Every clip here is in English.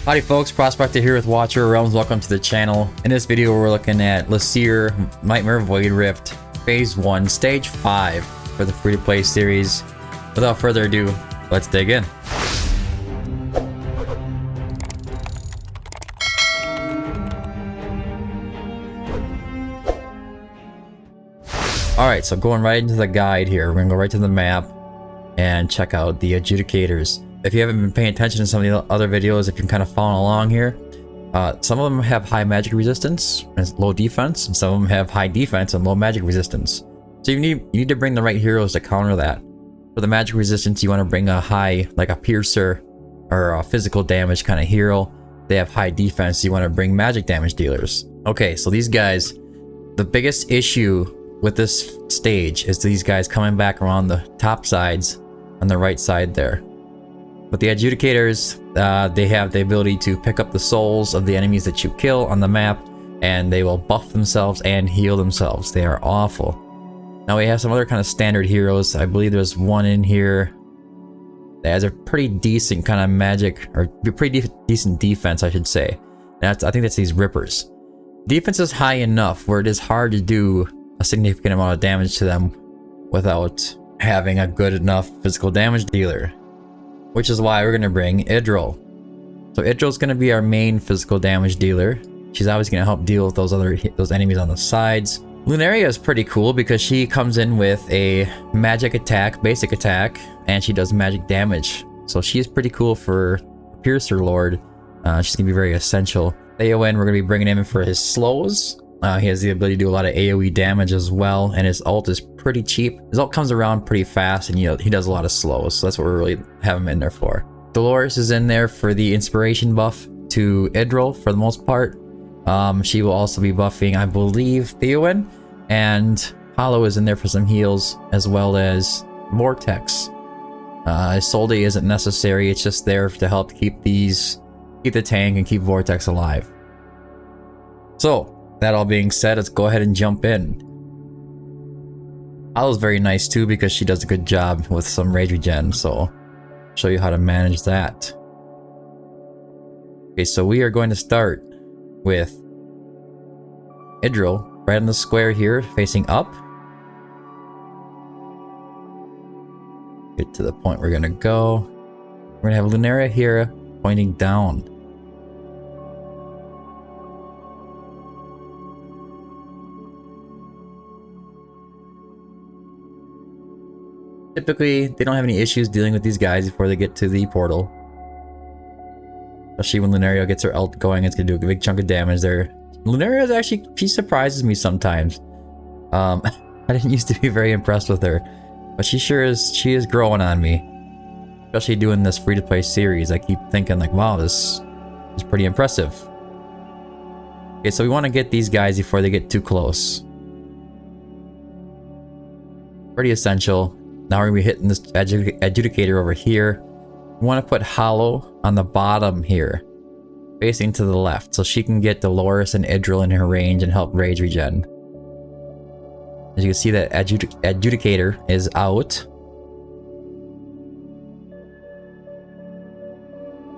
Howdy folks, Prospector here with Watcher Realms. Welcome to the channel. In this video we're looking at Laseer Nightmare Void Rift Phase 1 Stage 5 for the free-to-play series. Without further ado, let's dig in. Alright, so going right into the guide here, we're gonna go right to the map and check out the adjudicators. If you haven't been paying attention to some of the other videos, if you're kind of following along here, some of them have high magic resistance and low defense, and some of them have high defense and low magic resistance. So you need to bring the right heroes to counter that. For the magic resistance, you want to bring a high, like a piercer or a physical damage kind of hero. They have high defense, you want to bring magic damage dealers. Okay, so these guys, the biggest issue with this stage is these guys coming back around the top sides on the right side there. But the adjudicators, they have the ability to pick up the souls of the enemies that you kill on the map, and they will buff themselves and heal themselves. They are awful. Now we have some other kind of standard heroes. I believe there's one in here that has a pretty decent kind of magic, or pretty decent defense, I should say. I think that's these Rippers. Defense is high enough where it is hard to do a significant amount of damage to them without having a good enough physical damage dealer. Which is why we're going to bring Idril. So Idril's going to be our main physical damage dealer. She's always going to help deal with those enemies on the sides. Lunaria is pretty cool because she comes in with a magic attack, basic attack, and she does magic damage. So she is pretty cool for Piercer Lord. She's going to be very essential. Theowen, we're going to be bringing him in for his slows. He has the ability to do a lot of AoE damage as well, and his ult is pretty cheap. His ult comes around pretty fast, and he does a lot of slows, so that's what we really have him in there for. Dolores is in there for the inspiration buff to Idril for the most part. She will also be buffing, I believe, Theowen, and Hollow is in there for some heals, as well as Vortex. Soldi isn't necessary, it's just there to help keep the tank and keep Vortex alive. So, that all being said, let's go ahead and jump in. Hollow's very nice too because she does a good job with some rage regen, so I'll show you how to manage that. Okay, so we are going to start with Idril right in the square here, facing up. Get to the point we're gonna go. We're gonna have Lunaria here pointing down. Typically, they don't have any issues dealing with these guys before they get to the portal. Especially when Lunaria gets her ult going, it's gonna do a big chunk of damage there. Lunaria is actually, she surprises me sometimes. I didn't used to be very impressed with her, but she is growing on me. Especially doing this free-to-play series, I keep thinking like, wow, this is pretty impressive. Okay, so we want to get these guys before they get too close. Pretty essential. Now we're going to be hitting this adjudicator over here. We want to put Hollow on the bottom here, facing to the left, so she can get Dolores and Idril in her range and help rage regen. As you can see, that adjudicator is out.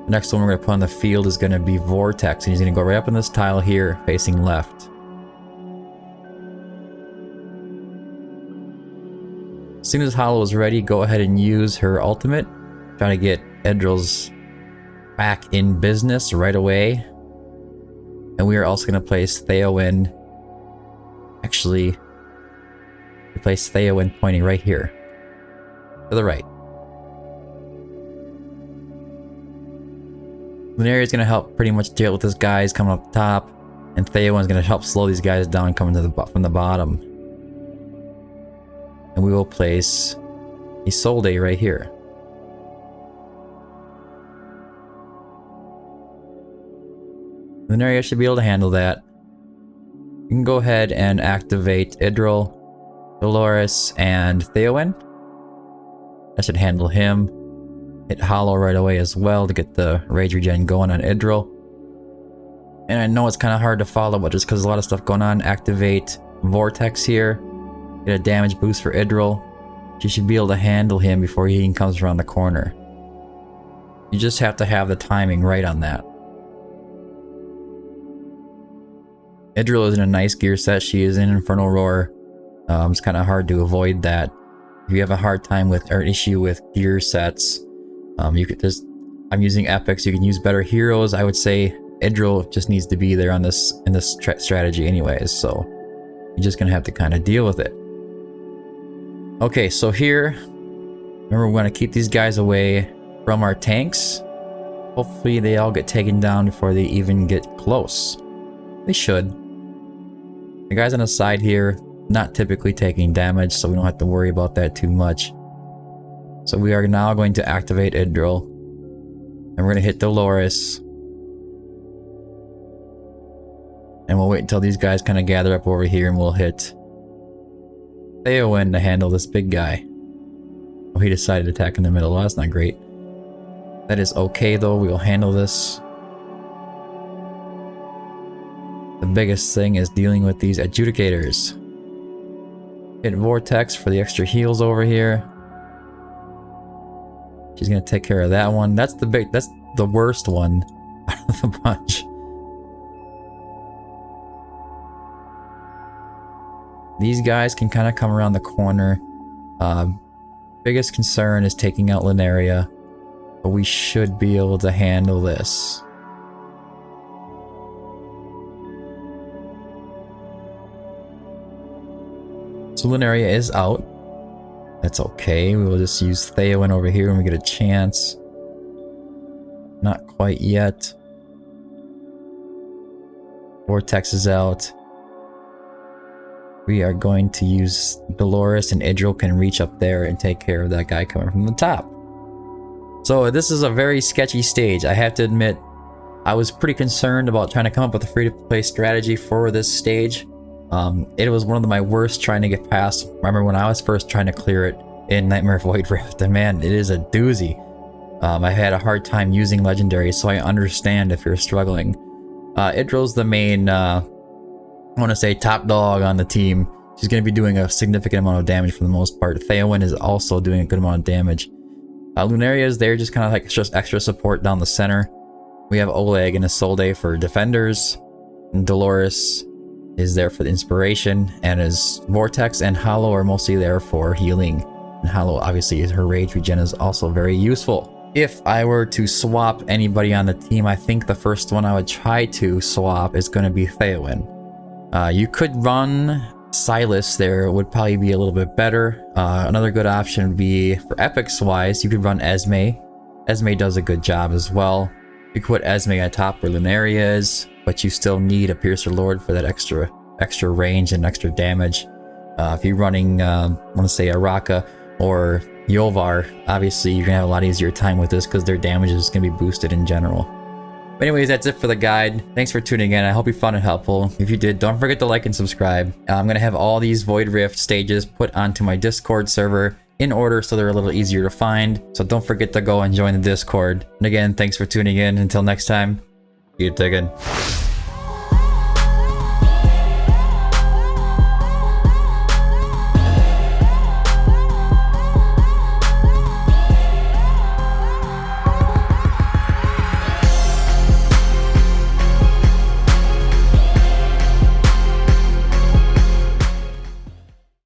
The next one we're going to put on the field is going to be Vortex, and he's going to go right up in this tile here, facing left. As soon as Hollow is ready, go ahead and use her ultimate. Trying to get Idril's back in business right away. And we are also going to place Theowen. Actually, we place Theowen pointing right here. To the right. Lunaria is going to help pretty much deal with this guys coming up top. And Theowen is going to help slow these guys down coming from the bottom. And we will place Isolde right here. Lunaria should be able to handle that. You can go ahead and activate Idril, Dolores, and Theowen. That should handle him. Hit Hollow right away as well to get the rage regen going on Idril. And I know it's kind of hard to follow, but just because there's a lot of stuff going on, activate Vortex here. Get a damage boost for Idril. She should be able to handle him before he even comes around the corner. You just have to have the timing right on that. Idril is in a nice gear set. She is in Infernal Roar. It's kind of hard to avoid that. If you have a hard time with or issue with gear sets, you could just. I'm using epics. You can use better heroes. I would say Idril just needs to be there on this strategy, anyways. So you're just gonna have to kind of deal with it. Okay, so here, remember, we're gonna keep these guys away from our tanks. Hopefully, they all get taken down before they even get close. They should. The guys on the side here, not typically taking damage, so we don't have to worry about that too much. So we are now going to activate Idril. And we're going to hit Dolores. And we'll wait until these guys kind of gather up over here and we'll hit Theowen to handle this big guy. Oh, he decided to attack in the middle. Well, that's not great. That is okay though, we will handle this. The biggest thing is dealing with these adjudicators. Hit Vortex for the extra heals over here. She's gonna take care of that one. That's the worst one out of the bunch. These guys can kind of come around the corner. Biggest concern is taking out Lunaria, but we should be able to handle this. So Lunaria is out. That's okay. We will just use Theowen over here when we get a chance. Not quite yet. Vortex is out. We are going to use Dolores, and Idril can reach up there and take care of that guy coming from the top. So this is a very sketchy stage. I have to admit, I was pretty concerned about trying to come up with a free-to-play strategy for this stage. It was one of my worst trying to get past. Remember when I was first trying to clear it in Nightmare Void Rift, and man, it is a doozy. I had a hard time using legendaries, so I understand if you're struggling. Idril's the main, I want to say, top dog on the team. She's going to be doing a significant amount of damage for the most part. Theowen is also doing a good amount of damage. Lunaria is there just kind of like just extra support down the center. We have Oleg and Isolde for defenders. And Dolores is there for the inspiration, and as Vortex and Hollow are mostly there for healing. And Hollow, obviously, her rage regen is also very useful. If I were to swap anybody on the team, I think the first one I would try to swap is going to be Theowen. You could run Silas there, would probably be a little bit better. Another good option would be, for epics wise, you could run Esme. Esme does a good job as well. You could put Esme on top where Lunaria is, but you still need a Piercer Lord for that extra range and extra damage. If you're running, I want to say Araka or Yovar, obviously you're going to have a lot easier time with this because their damage is going to be boosted in general. But anyways, that's it for the guide. Thanks for tuning in. I hope you found it helpful. If you did, don't forget to like and subscribe. I'm going to have all these Void Rift stages put onto my Discord server in order so they're a little easier to find. So don't forget to go and join the Discord. And again, thanks for tuning in. Until next time, keep digging.